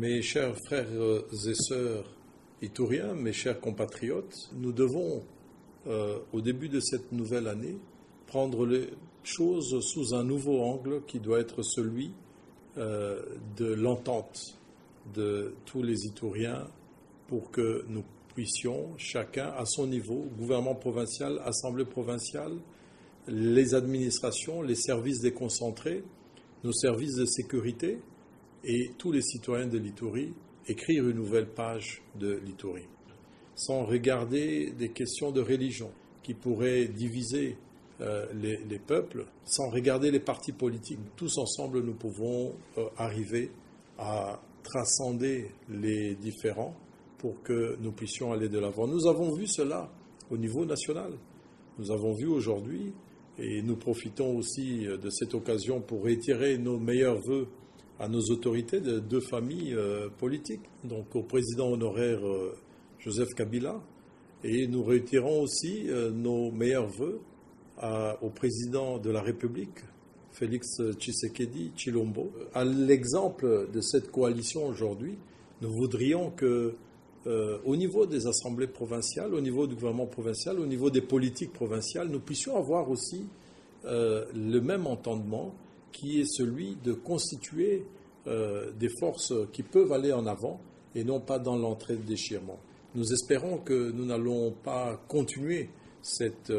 Mes chers frères et sœurs itouriens, mes chers compatriotes, nous devons, au début de cette nouvelle année, prendre les choses sous un nouveau angle qui doit être celui de l'entente de tous les Itouriens pour que nous puissions, chacun à son niveau, gouvernement provincial, assemblée provinciale, les administrations, les services déconcentrés, nos services de sécurité et tous les citoyens de l'Itourie, écrire une nouvelle page de l'Itourie, sans regarder des questions de religion qui pourraient diviser les peuples, sans regarder les partis politiques. Tous ensemble, nous pouvons arriver à transcender les différends pour que nous puissions aller de l'avant. Nous avons vu cela au niveau national. Nous avons vu aujourd'hui, et nous profitons aussi de cette occasion pour réitérer nos meilleurs vœux à nos autorités de deux familles politiques, donc au président honoraire Joseph Kabila, et nous réitérons aussi nos meilleurs vœux au président de la République, Félix Tshisekedi Tshilombo. À l'exemple de cette coalition aujourd'hui, nous voudrions que, au niveau des assemblées provinciales, au niveau du gouvernement provincial, au niveau des politiques provinciales, nous puissions avoir aussi le même entendement qui est celui de constituer des forces qui peuvent aller en avant et non pas dans l'entrée de déchirement. Nous espérons que nous n'allons pas continuer cette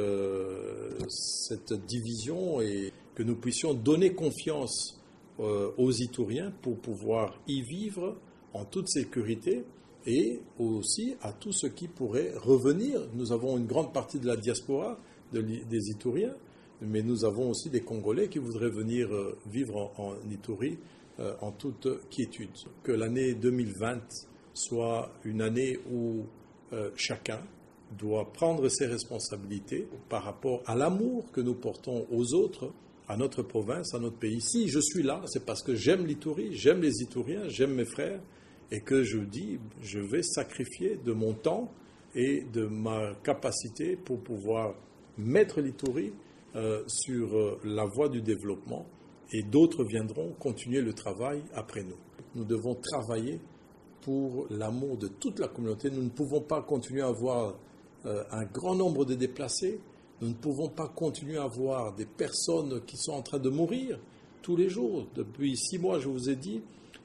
division et que nous puissions donner confiance aux Itouriens pour pouvoir y vivre en toute sécurité et aussi à tous ceux qui pourraient revenir. Nous avons une grande partie de la diaspora des Itouriens, mais nous avons aussi des Congolais qui voudraient venir vivre en Itourie en toute quiétude. Que l'année 2020 soit une année où chacun doit prendre ses responsabilités par rapport à l'amour que nous portons aux autres, à notre province, à notre pays. Si je suis là, c'est parce que j'aime l'Itourie, j'aime les Itouriens, j'aime mes frères, et que je dis, je vais sacrifier de mon temps et de ma capacité pour pouvoir mettre l'Itourie sur la voie du développement, et d'autres viendront continuer le travail après nous. Nous devons travailler pour l'amour de toute la communauté. Nous ne pouvons pas continuer à avoir un grand nombre de déplacés. Nous ne pouvons pas continuer à avoir des personnes qui sont en train de mourir tous les jours. Depuis 6 mois, je vous ai dit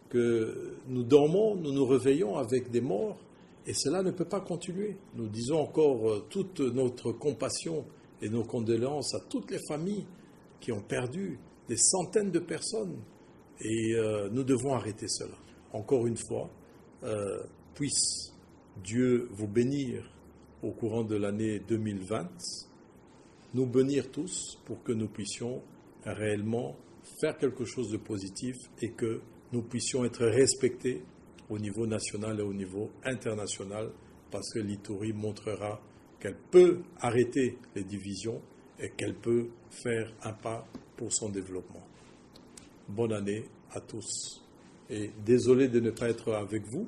que nous dormons, nous nous réveillons avec des morts, et cela ne peut pas continuer. Nous disons encore toute notre compassion et nos condoléances à toutes les familles qui ont perdu des centaines de personnes, et nous devons arrêter cela. Encore une fois, puisse Dieu vous bénir au courant de l'année 2020, nous bénir tous pour que nous puissions réellement faire quelque chose de positif et que nous puissions être respectés au niveau national et au niveau international, parce que l'Itourie montrera qu'elle peut arrêter les divisions et qu'elle peut faire un pas pour son développement. Bonne année à tous. Et désolé de ne pas être avec vous.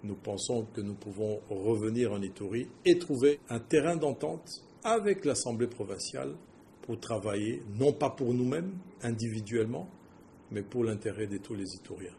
Nous pensons que nous pouvons revenir en Itourie et trouver un terrain d'entente avec l'Assemblée provinciale pour travailler, non pas pour nous-mêmes, individuellement, mais pour l'intérêt de tous les Itouriens.